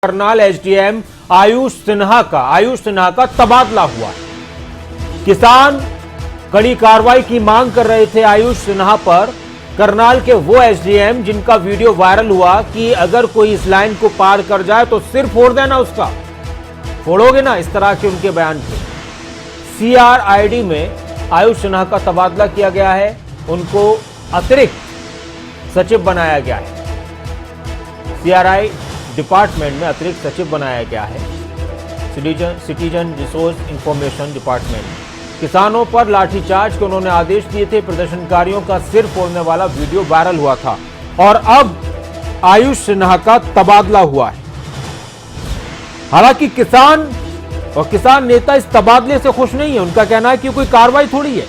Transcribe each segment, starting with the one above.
Karnal SDM Ayush Sinha का तबादला हुआ है। किसान कड़ी कार्रवाई की मांग कर रहे थे आयुष सिन्हा पर। करनाल के वो एसडीएम जिनका वीडियो वायरल हुआ कि अगर कोई इस लाइन को पार कर जाए तो सिर फोड़ देना उसका, फोड़ोगे ना, इस तरह के उनके बयान थे। सीआरआईडी में आयुष सिन्हा का तबादला किया गया है, उनको अतिरिक्त सचिव बनाया गया है। सीआरआई डिपार्टमेंट में अतिरिक्त सचिव बनाया गया है, सिटीजन रिसोर्स इंफॉर्मेशन डिपार्टमेंट। किसानों पर लाठीचार्ज के उन्होंने आदेश दिए थे। प्रदर्शनकारियों का सिर फोड़ने वाला वीडियो वायरल हुआ था और अब आयुष सिन्हा का तबादला हुआ है। हालांकि किसान और किसान नेता इस तबादले से खुश नहीं है। उनका कहना है कि कोई कार्रवाई थोड़ी है,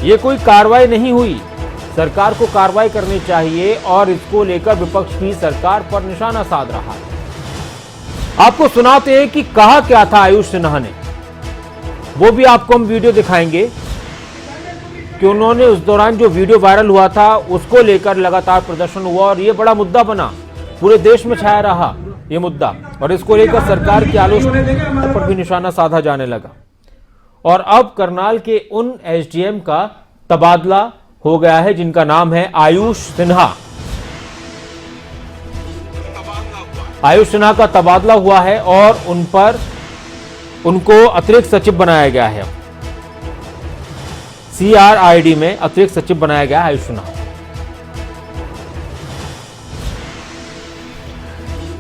ये कोई कार्रवाई नहीं हुई, सरकार को कार्रवाई करनी चाहिए और इसको लेकर विपक्ष भी सरकार पर निशाना साध रहा है। आपको सुनाते हैं कि कहा क्या था आयुष सिन्हा ने, वो भी आपको हम वीडियो दिखाएंगे कि उन्होंने उस दौरान जो वीडियो वायरल हुआ था उसको लेकर लगातार प्रदर्शन हुआ और ये बड़ा मुद्दा बना, पूरे देश में छाया रहा ये मुद्दा और इसको लेकर सरकार की आलोचना पर भी निशाना साधा जाने लगा। और अब करनाल के उन एसडीएम का तबादला हो गया है जिनका नाम है आयुष सिन्हा। आयुष सिन्हा का तबादला हुआ है और उनको अतिरिक्त सचिव बनाया गया है। सीआरआईडी में अतिरिक्त सचिव बनाया गया है आयुष सिन्हा।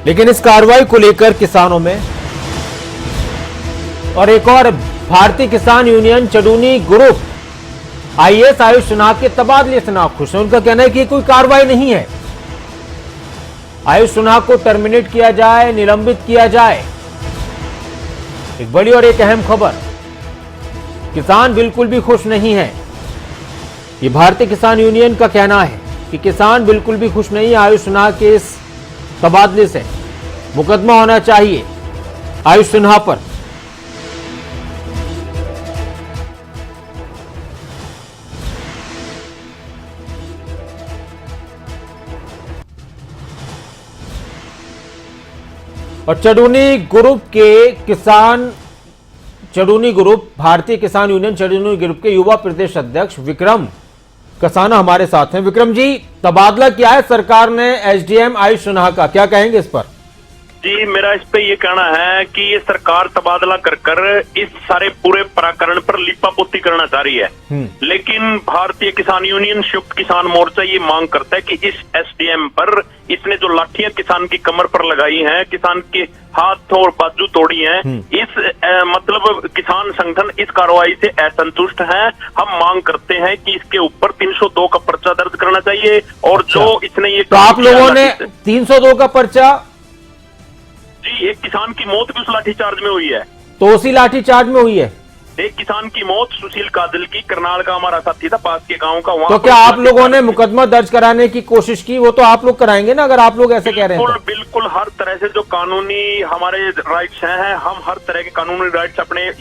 लेकिन इस कार्रवाई को लेकर किसानों में और एक और भारतीय किसान union Chaduni group IAS Ayush Sinha के तबादले से नाखुश है। उनका कहना है कि कोई कार्रवाई नहीं है, आयुष सिन्हा को टर्मिनेट किया जाए, निलंबित किया जाए। एक बड़ी और एक अहम खबर, किसान बिल्कुल भी खुश नहीं है। ये भारतीय किसान यूनियन का कहना है कि किसान बिल्कुल भी खुश नहीं है आयुष सिन्हा के इस तबादले से। मुकदमा होना चाहिए आयुष सिन्हा पर। और चडूनी ग्रुप भारतीय किसान यूनियन चडूनी ग्रुप के युवा प्रदेश अध्यक्ष विक्रम कसाना हमारे साथ हैं। विक्रम जी, तबादला किया है सरकार ने एसडीएम आयुष सिन्हा का, क्या कहेंगे इस पर? जी, मेरा इस पे ये कहना है कि ये सरकार तबादला कर इस सारे पूरे प्रकरण पर लिपापोती करना चाह रही है। लेकिन भारतीय किसान यूनियन संयुक्त किसान मोर्चा ये मांग करता है कि इस एसडीएम पर इसने जो लाठियां किसान की कमर पर लगाई हैं, किसान के हाथ और बाजू तोड़ी हैं, मतलब किसान संगठन इस कार्रवाई से असंतुष्ट हैं। हम मांग करते हैं कि इसके ऊपर 302 का पर्चा दर्ज करना चाहिए। और जो इसने ये तो आप लोगों ने 302 का पर्चा? जी, एक किसान की मौत भी उस लाठीचार्ज में हुई है। तो उसी लाठीचार्ज में हुई है एक किसान की मौत, सुशील कादिल की, करनाल का हमारा साथी था, पास के गांव का। वहां तो क्या आप लोगों ने मुकदमा दर्ज कराने की कोशिश की? वो तो आप लोग कराएंगे ना, अगर आप लोग ऐसे कह रहे हैं तो। बिल्कुल हर तरह से जो कानूनी हमारे राइट्स हैं, हम हर तरह के कानूनी राइट्स अपने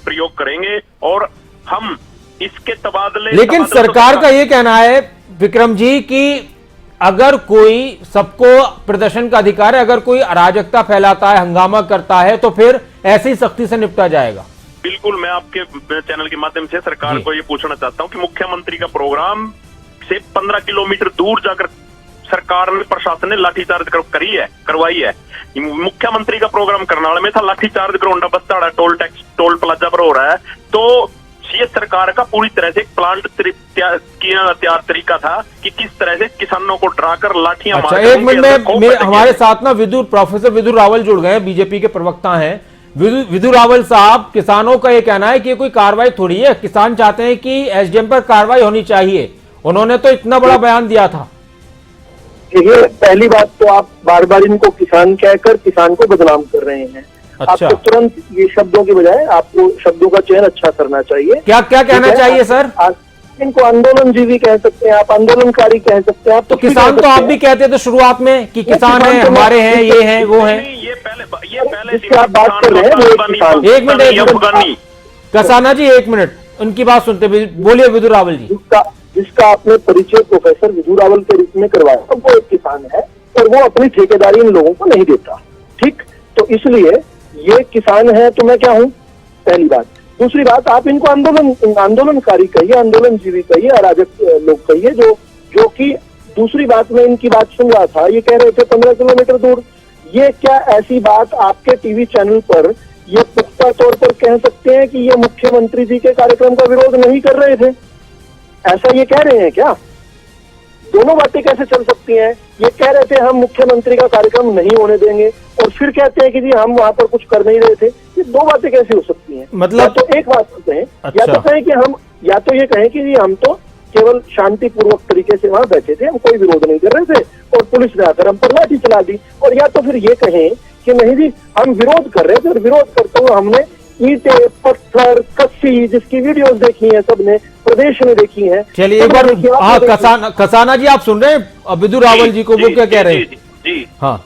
प्रयोग करेंगे और हम इसके तबादले। लेकिन सरकार का ये कहना है विक्रम जी कि अगर कोई, सबको प्रदर्शन का अधिकार है, अगर कोई अराजकता फैलाता है, हंगामा करता है तो फिर ऐसी सख्ती से निपटा जाएगा। बिल्कुल, मैं आपके चैनल के माध्यम से सरकार को ये पूछना चाहता हूं कि मुख्यमंत्री का प्रोग्राम से 15 किलोमीटर दूर जाकर सरकार ने, प्रशासन ने लाठीचार्ज करवाई है। मुख्यमंत्री का प्रोग्राम करनाल में था, लाठीचार्ज करोंडा बस्ताड़ा टोल प्लाजा पर हो रहा है। तो ये सरकार का पूरी तरह से प्लांट तैयार तरीका था कि किस तरह से किसानों को डराकर लाठियां मार। एक मिनट में हमारे साथ ना प्रोफेसर विदुर रावल जुड़ गए, बीजेपी के प्रवक्ता हैं। विदुर रावल साहब, किसानों का ये कहना है कि कोई कार्रवाई थोड़ी है, किसान चाहते हैं कि एसडीएम पर कार्रवाई होनी चाहिए। उन्होंने तो इतना बड़ा बयान दिया था। देखिए, पहली बात तो आप बार बार इनको किसान कहकर किसान को बदनाम कर रहे हैं। अच्छा। आपको तुरंत ये शब्दों की बजाय आपको शब्दों का चयन अच्छा करना चाहिए। क्या कहना चाहिए सर? इनको आंदोलनजीवी कह सकते हैं आप, आंदोलनकारी कह सकते हैं आप। तो किसान तो आप भी कहते थे शुरुआत में कि किसान हैं, हमारे हैं, ये हैं, वो हैं। ये पहले जिसकी आप बात कर रहे हैं, एक मिनट कसाना जी, एक मिनट उनकी बात सुनते। बोलिए विदुर रावल जी। जिसका आपने परिचय प्रोफेसर विदुर रावल के रूप में करवाया, वो एक किसान है और वो अपनी ठेकेदारी इन लोगों को नहीं देता। ठीक, तो इसलिए ये किसान है तो मैं क्या हूँ, पहली बात। दूसरी बात, आप इनको आंदोलनकारी कहिए, आंदोलनजीवी कहिए, अराजक लोग कहिए, जो कि दूसरी बात में इनकी बात सुन रहा था, ये कह रहे थे 15 किलोमीटर दूर। ये क्या ऐसी बात आपके टीवी चैनल पर ये पुख्ता तौर पर कह सकते हैं कि ये मुख्यमंत्री जी के कार्यक्रम का विरोध नहीं कर रहे थे? ऐसा ये कह रहे हैं क्या? दोनों बातें कैसे चल सकती हैं? ये कह रहे थे हम मुख्यमंत्री का कार्यक्रम नहीं होने देंगे, और फिर कहते हैं कि जी हम वहां पर कुछ कर नहीं रहे थे। ये दो बातें कैसे हो सकती हैं? मतलब तो एक बात तो कहें, अच्छा। या तो कहें कि हम, या तो ये कहें कि जी हम तो केवल शांतिपूर्वक तरीके से वहां बैठे थे, हम कोई विरोध नहीं कर रहे थे और पुलिस ने आकर हम पर लाठी चला दी। और या तो फिर ये कहें कि नहीं जी हम विरोध कर रहे थे, और विरोध करते हुए हमने ईंटें, पत्थर, कस्सी, जिसकी वीडियोस देखी है सबने, प्रदेश में देखी है। चलिए एक बार, हाँ कसाना जी आप सुन रहे हैं विदु रावल जी को, वो क्या कह रहे हैं? जी हाँ,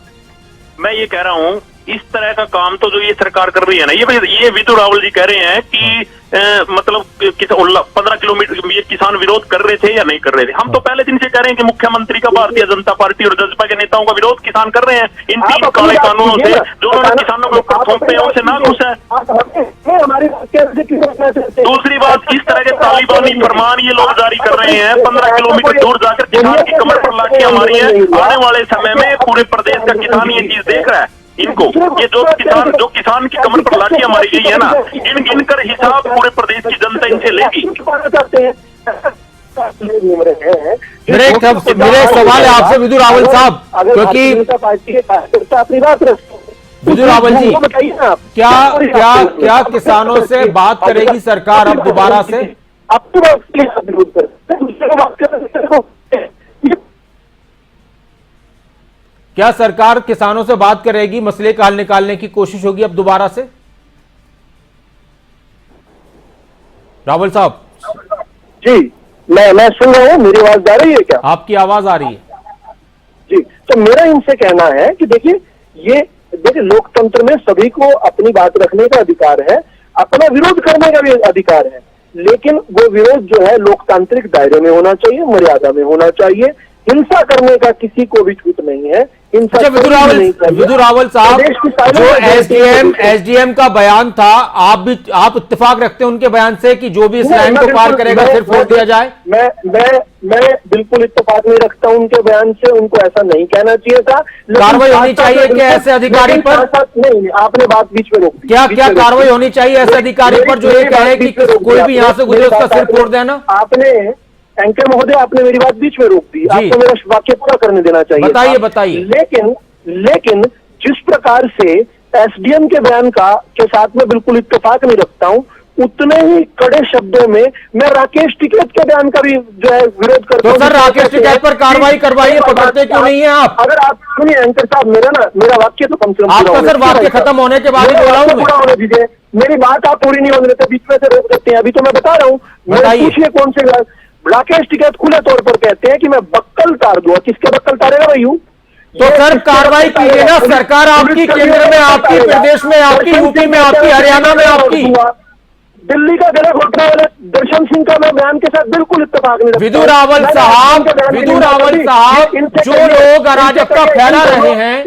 मैं ये कह रहा हूँ, इस तरह का काम तो जो ये सरकार कर रही है ना, ये विदु रावल जी कह रहे हैं कि मतलब 15 किलोमीटर ये किसान विरोध कर रहे थे या नहीं कर रहे थे। हम तो पहले दिन से कह रहे हैं कि मुख्यमंत्री का भारतीय जनता पार्टी और जसपा के नेताओं का विरोध किसान कर रहे हैं इन 3 काले कानूनों से, जो उन्होंने किसानों के ऊपर थोपे हैं, उनसे ना खुश है। दूसरी बात, इस तरह के तालिबानी फरमान ये लोग जारी कर रहे हैं, 15 किलोमीटर दूर जाकर किसान की कमर पर लाठियां मारी है। आने वाले समय में पूरे प्रदेश का किसान ये चीज देख रहा है। इनको ये जो किसान की कमर पर लाठियां मारी गई है ना, गिन कर हिसाब पूरे प्रदेश की जनता इनसे लेगी। मेरे सवाल है आपसे विदु रावल साहब, क्योंकि विदु रावल जी, क्या किसानों से बात करेगी सरकार अब दोबारा से? क्या सरकार किसानों से बात करेगी, मसले का हल निकालने की कोशिश होगी अब दोबारा से? रावल साहब जी, मैं सुन रहा हूँ, मेरी आवाज आ रही है क्या? आपकी आवाज आ रही है जी। तो मेरा इनसे कहना है कि देखिए लोकतंत्र में सभी को अपनी बात रखने का अधिकार है, अपना विरोध करने का भी अधिकार है, लेकिन वो विरोध जो है लोकतांत्रिक दायरे में होना चाहिए, मर्यादा में होना चाहिए। हिंसा करने का किसी को भी छूट नहीं है। अच्छा विदु रावल साहब, जो एसडीएम का बयान था, आप इत्तेफाक रखते हैं उनके बयान से कि जो भी इस लाइन को पार करेगा सिर्फ वोट दिया जाए? मैं बिल्कुल इत्तेफाक नहीं रखता उनके बयान से। उनको ऐसा नहीं कहना चाहिए था। कार्रवाई होनी चाहिए क्या ऐसे अधिकारी पर? नहीं, आपने बात बीच में रोक दी। क्या कार्रवाई होनी चाहिए ऐसे अधिकारी पर जो ये कहे कि कोई भी यहाँ से गुजरे उसका सिर फोड़ देना? आपने एंकर महोदय, आपने मेरी बात बीच में रोक दी। आपको मेरा वाक्य पूरा करने देना चाहिए। बताइए। लेकिन जिस प्रकार से एसडीएम के बयान के साथ में बिल्कुल इत्तेफाक नहीं रखता हूं, उतने ही कड़े शब्दों में मैं राकेश टिकैत के बयान का भी जो है विरोध करता हूं। तो सर राकेश टिकैत पर कार्रवाई करवाइए, पकड़ते क्यों नहीं है आप? अगर आप सुनिए एंकर साहब, मेरा वाक्य तो कम से कम आपका सर वाक्य खत्म होने के बाद ही बोला हूं मैं। पूरा होने दीजिए, मेरी बात आप पूरी नहीं होने देते, बीच में से रोक देते हैं। अभी तो मैं बता रहा हूँ, पूछिए कौन से राकेश टिकैत खुले तौर पर कहते हैं कि मैं बक्कल तार दूंगा। किसके बक्कल तारेगा भाई? तो सर कार्रवाई कीजिए ना, सरकार आपकी, केंद्र में आपकी, प्रदेश में आपकी, यूपी में आपकी, हरियाणा में आपकी। दिल्ली का गला घोटने वाले दर्शन सिंह का मैं बयान के साथ बिल्कुल इत्तेफाक नहीं रखता। विदु रावल साहब, जो लोग अराजकता फैला रहे हैं,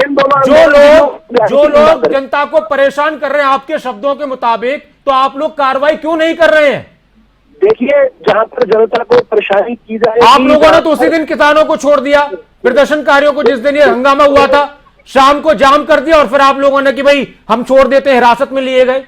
जो लोग जनता को परेशान कर रहे हैं आपके शब्दों के मुताबिक, तो आप लोग कार्रवाई क्यों नहीं कर रहे हैं? देखिए, जहां पर जनता को परेशानी की जाए, आप लोगों ने तो उसी दिन किसानों को छोड़ दिया, प्रदर्शनकारियों को, जिस दिन ये हंगामा हुआ था, शाम को जाम कर दिया, और फिर आप लोगों ने कि भाई हम छोड़ देते हैं, हिरासत में लिए गए,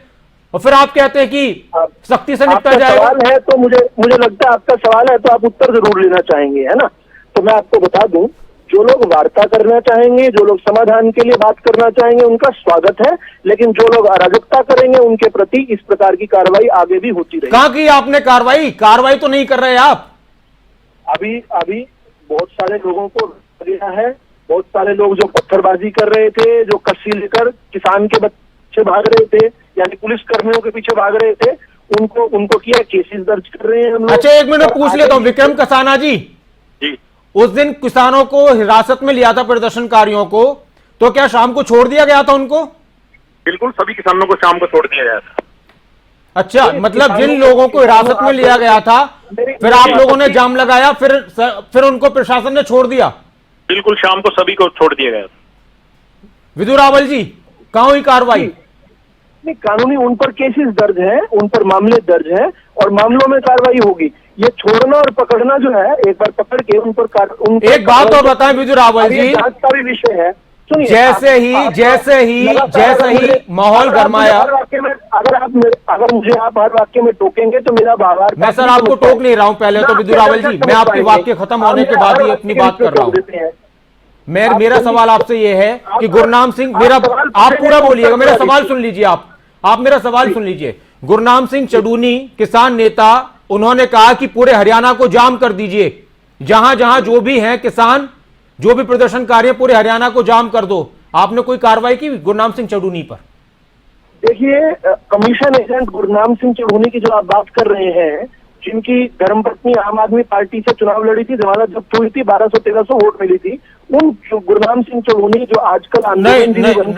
और फिर आप कहते हैं कि सख्ती से निपटा जाएगा। सवाल है तो मुझे लगता है आपका सवाल है तो आप उत्तर जरूर लेना चाहेंगे, है ना? तो मैं आपको बता दूं, जो लोग वार्ता करना चाहेंगे, जो लोग समाधान के लिए बात करना चाहेंगे, उनका स्वागत है, लेकिन जो लोग अराजकता करेंगे उनके प्रति इस प्रकार की कार्रवाई आगे भी होती रहेगी। कहां की आपने कार्रवाई तो नहीं कर रहे आप? अभी बहुत सारे लोगों को दिया है, बहुत सारे लोग जो पत्थरबाजी कर रहे थे, जो कस्सी लेकर किसान के बच्चे भाग रहे थे, यानी पुलिस कर्मियों के पीछे भाग रहे थे, उनको किया केसेस दर्ज कर रहे हैं हम लोग। अच्छा एक मिनट पूछ लेता हूं, विक्रम कसाना जी, उस दिन किसानों को हिरासत में लिया था, प्रदर्शनकारियों को, तो क्या शाम को छोड़ दिया गया था उनको? बिल्कुल, सभी किसानों को शाम को छोड़ दिया गया था। अच्छा, मतलब जिन लोगों को हिरासत में लिया गया था, फिर आप लोगों ने जाम लगाया, फिर उनको प्रशासन ने छोड़ दिया? बिल्कुल शाम को सभी को छोड़ दिया गया। विदु रावल जी, कहां हुई कार्रवाई? नहीं, कानूनी उन पर केसेस दर्ज हैं, उन पर मामले दर्ज हैं और मामलों में कार्रवाई होगी। ये छोड़ना और पकड़ना जो है, एक बार पकड़ के उन पर एक बात और बताएं विदु रावल जी, जांच का भी विषय है। सुनिए, जैसे ही माहौल गरमाया, अगर मुझे आप हर वाक्य में टोकेंगे तो मेरा बार मैं सर आपको टोक नहीं रहा हूं। पहले तो विदु रावल जी, मैं आपके वाक्य खत्म होने के बाद ही अपनी बात कर रहा हूं। मेरा सवाल आपसे यह है कि गुरनाम सिंह, आप पूरा बोलिएगा, मेरा सवाल सुन लीजिए। आप मेरा सवाल सुन लीजिए। गुरनाम सिंह चडूनी, किसान नेता, उन्होंने कहा कि पूरे हरियाणा को जाम कर दीजिए, जहां जहां जो भी हैं किसान, जो भी प्रदर्शनकारी हैं, पूरे हरियाणा को जाम कर दो। आपने कोई कार्रवाई की गुरनाम सिंह चडूनी पर? देखिए, कमीशन एजेंट गुरनाम सिंह चडूनी की जो आप बात कर रहे हैं, जिनकी धर्मपत्नी आम आदमी पार्टी से चुनाव लड़ी थी, जमानत जब्त हुई थी, 1200-1300 वोट मिली थी, उन जो गुरनाम सिंह चडूनी जो आजकल आंदोलन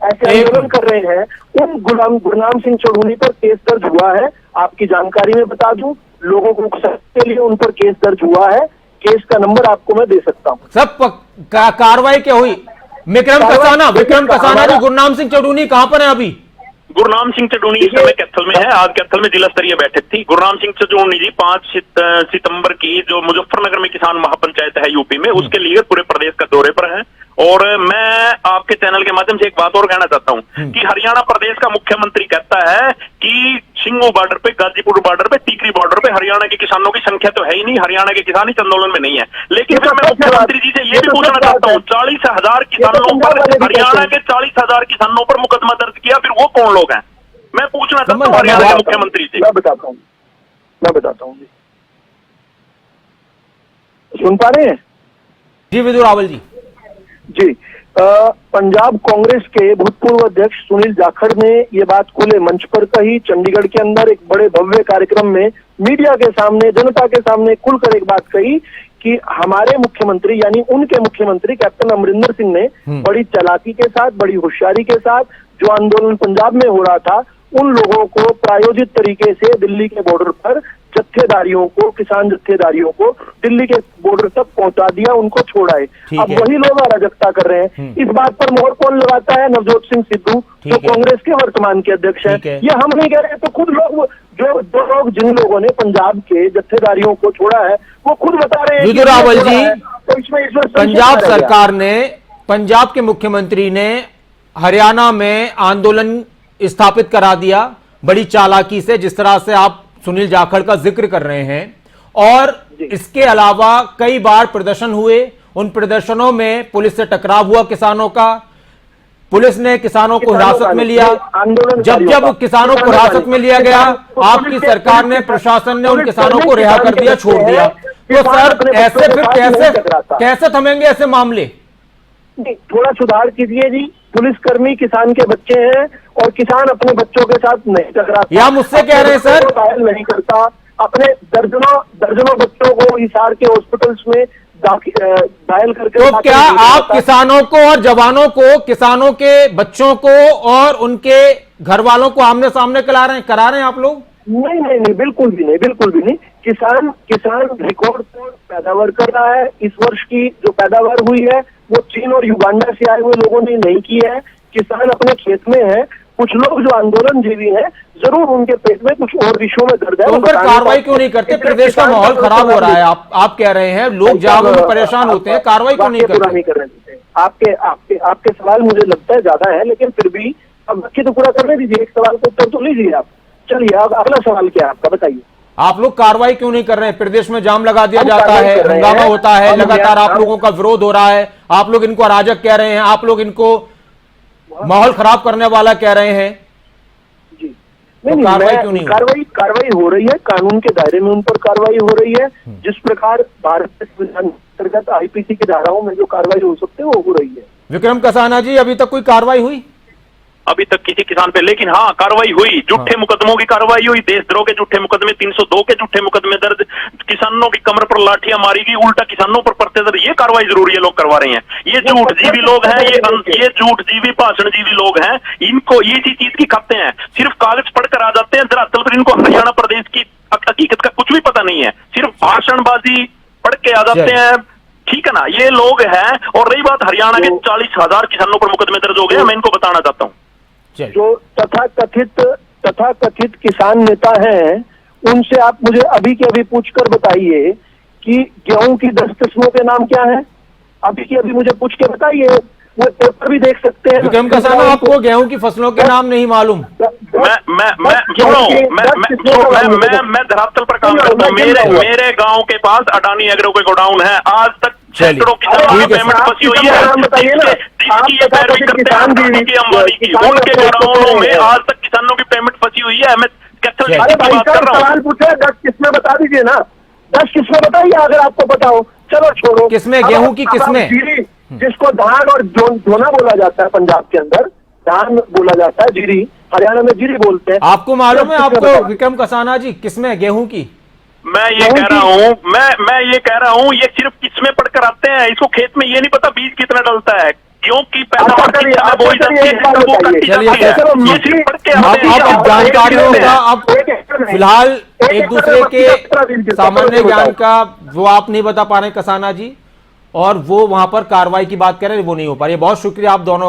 ऐसे आंदोलन कर रहे हैं, उन गुरनाम सिंह चडूनी पर केस दर्ज हुआ है। आपकी जानकारी में बता दूं, लोगों को के लिए उन पर केस दर्ज हुआ है। केस का नंबर आपको मैं दे सकता हूं। सब कार्रवाई क्या हुई? विक्रम कसाना जी, गुरनाम सिंह चडूनी कहां पर है अभी? गुरनाम सिंह चडूनी इस समय कैथल में है। आज कैथल में जिला स्तरीय बैठक थी। गुरनाम सिंह चडूनी जी 5 सितंबर की जो मुजफ्फरनगर में किसान महापंचायत है यूपी में, उसके लिए पूरे प्रदेश का दौरे पर है। और मैं आपके चैनल के माध्यम से एक बात और कहना चाहता हूं कि हरियाणा प्रदेश का मुख्यमंत्री कहता है कि शिंगो बॉर्डर पे, गाजीपुर बॉर्डर पे, टीकरी बॉर्डर पे हरियाणा के किसानों की संख्या तो है ही नहीं, हरियाणा के किसान इस आंदोलन में नहीं है। लेकिन फिर मैं मुख्यमंत्री जी से ये भी पूछना चाहता हूँ, 40,000 किसानों पर, हरियाणा के 40,000 किसानों पर मुकदमा दर्ज किया, फिर वो कौन लोग हैं? मैं पूछना चाहता हूँ हरियाणा के मुख्यमंत्री से। मैं बताता हूँ जी। सुन पा रहे हैं जी विदु रावल जी? जी, पंजाब कांग्रेस के भूतपूर्व अध्यक्ष सुनील जाखड़ ने ये बात खुले मंच पर कही। चंडीगढ़ के अंदर एक बड़े भव्य कार्यक्रम में मीडिया के सामने, जनता के सामने खुलकर एक बात कही कि हमारे मुख्यमंत्री, यानी उनके मुख्यमंत्री कैप्टन अमरिंदर सिंह ने बड़ी चालाकी के साथ, बड़ी होशियारी के साथ जो आंदोलन पंजाब में हो रहा था, उन लोगों को प्रायोजित तरीके से दिल्ली के बॉर्डर पर जत्थेदारियों को, किसान जत्थेदारियों को दिल्ली के बॉर्डर तक पहुंचा दिया, उनको छोड़ाए। अब वही लोग अराजकता कर रहे हैं। इस बात पर मोहर कौन लगाता है? नवजोत सिंह सिद्धू, जो कांग्रेस के वर्तमान के अध्यक्ष हैं। ये हम नहीं कह रहे, तो खुद लोग, जिन लोगों ने पंजाब के जत्थेदारियों को छोड़ा है, वो खुद बता रहे हैं। विदु रावल जी, तो इसमें पंजाब सरकार ने, पंजाब के मुख्यमंत्री ने हरियाणा में आंदोलन स्थापित करा दिया बड़ी चालाकी से, जिस तरह से आप सुनील जाखड़ का जिक्र कर रहे हैं। और इसके अलावा कई बार प्रदर्शन हुए, उन प्रदर्शनों में पुलिस से टकराव हुआ किसानों का, पुलिस ने किसानों को हिरासत में लिया। जब किसानों को हिरासत में लिया गया, आपकी सरकार ने, प्रशासन ने उन किसानों को रिहा कर दिया, छोड़ दिया। तो सर ऐसे फिर कैसे थमेंगे ऐसे मामले? थोड़ा सुधार कीजिए जी। पुलिसकर्मी किसान के बच्चे हैं और किसान अपने बच्चों के साथ नहीं टकराता। या मुझसे कह रहे हैं सर? घायल नहीं करता। अपने दर्जनों बच्चों को हिसार के हॉस्पिटल्स में घायल करके। तो क्या आप किसानों को और जवानों को, किसानों के बच्चों को और उनके घर वालों को आमने सामने करा रहे हैं आप लोग? नहीं, बिल्कुल भी नहीं। किसान रिकॉर्ड तोड़ पैदावार कर रहा है। इस वर्ष की जो पैदावार हुई है वो चीन और युगांडा से आए हुए लोगों ने नहीं की है। किसान अपने खेत में है। कुछ लोग जो आंदोलन जीवी हैं, जरूर उनके पेट में कुछ और विषयों में दर्द है। तो उन पर कार्रवाई क्यों नहीं करते? प्रदेश का माहौल खराब हो रहा है, आप कह रहे हैं, लोग जाम में परेशान होते हैं, कार्रवाई क्यों नहीं करते? आपके सवाल मुझे लगता है ज्यादा है, लेकिन फिर भी अब बाकी तो पूरा करने दीजिए। एक सवाल को उत्तर तो लीजिए आप। चलिए, अब अगला सवाल क्या है आपका, बताइए। आप लोग कार्रवाई क्यों नहीं कर रहे हैं? प्रदेश में जाम लगा दिया जाता है, हंगामा होता है, लगातार आप लोगों का विरोध हो रहा है, आप लोग इनको अराजक कह रहे हैं, आप लोग इनको माहौल खराब करने वाला कह रहे हैं। जी नहीं, कार्रवाई हो रही है, कानून के दायरे में उन पर कार्रवाई हो रही है। जिस प्रकार भारत के संविधान अंतर्गत आईपीसी की धाराओं में जो कार्रवाई हो सकती है वो हो रही है। विक्रम कसाना जी, अभी तक कोई कार्रवाई हुई? अभी तक किसी किसान पे, लेकिन हाँ कार्रवाई हुई। झूठे मुकदमों की कार्रवाई हुई, देशद्रोह के झूठे मुकदमे, 302 के झूठे मुकदमे दर्ज, किसानों की कमर पर लाठियां मारी गई, उल्टा किसानों पर परते दर्ज। ये कार्रवाई जरूर ये लोग करवा रहे हैं। ये झूठ जीवी लोग हैं, ये झूठ जीवी, भाषण जीवी लोग हैं। इनको ये चीज की खाते हैं, सिर्फ कागज पढ़कर आ जाते हैं, दरअसल पर इनको हरियाणा प्रदेश की हकीकत का कुछ भी पता नहीं है। सिर्फ भाषणबाजी पढ़ के आ जाते हैं, ठीक है ना, ये लोग हैं। और रही बात हरियाणा के 40,000 किसानों पर मुकदमे दर्ज हो गए, मैं इनको बताना चाहता हूँ। जो तथाकथित किसान नेता हैं, उनसे आप मुझे अभी के अभी पूछकर बताइए कि गेहूं की 10 किस्मों के नाम क्या है। अभी के अभी मुझे पूछ के बताइए, वो पेपर भी देख सकते हैं। विक्रम कसाना, आपको गेहूं की फसलों के नाम नहीं मालूम? मैं धरातल पर काम करता हूँ। मेरे गांव के पास अडानी एग्रो के गोडाउन है। आज तक सैकड़ों किसानों की पेमेंट फंसी हुई है। जिसकी ये पैरवी करते हैं अडानी की, अंबानी की, उनके गोडाउनों में आज तक किसानों की पेमेंट फंसी हुई है। मैं कैथल अरे की भाई बात कर साहब, रहा हूँ। सवाल पूछे, 10 किस्में बता दीजिए ना। 10 किस्में बताइए अगर आपको पता हो। चलो छोड़ो, किस्में, गेहूं की किस्में? जीरी, जिसको धान और जोना बोला जाता है, पंजाब के अंदर धान बोला जाता है, जीरी, हरियाणा में जीरी बोलते हैं। आपको मालूम है आपको विक्रम कसाना जी किस्में गेहूं की? मैं ये कह रहा हूँ, मैं ये कह रहा हूँ, ये सिर्फ किस्में पढ़कर आते हैं। इसको खेत में ये नहीं पता बीज कितना डलता है, क्योंकि पैदावार किस समय बोई जाती है, वो कटी जाती है। ये सिर्फ पढ़ के आते हैं। अब जानकारियों का, अब फिलहाल एक दूसरे के सामान्य ज्ञान का वो आप नहीं बता पा रहे कसाना जी, और वो वहां पर कार्रवाई की बात कर रहे हैं, वो नहीं हो पा रही है। बहुत शुक्रिया आप दोनों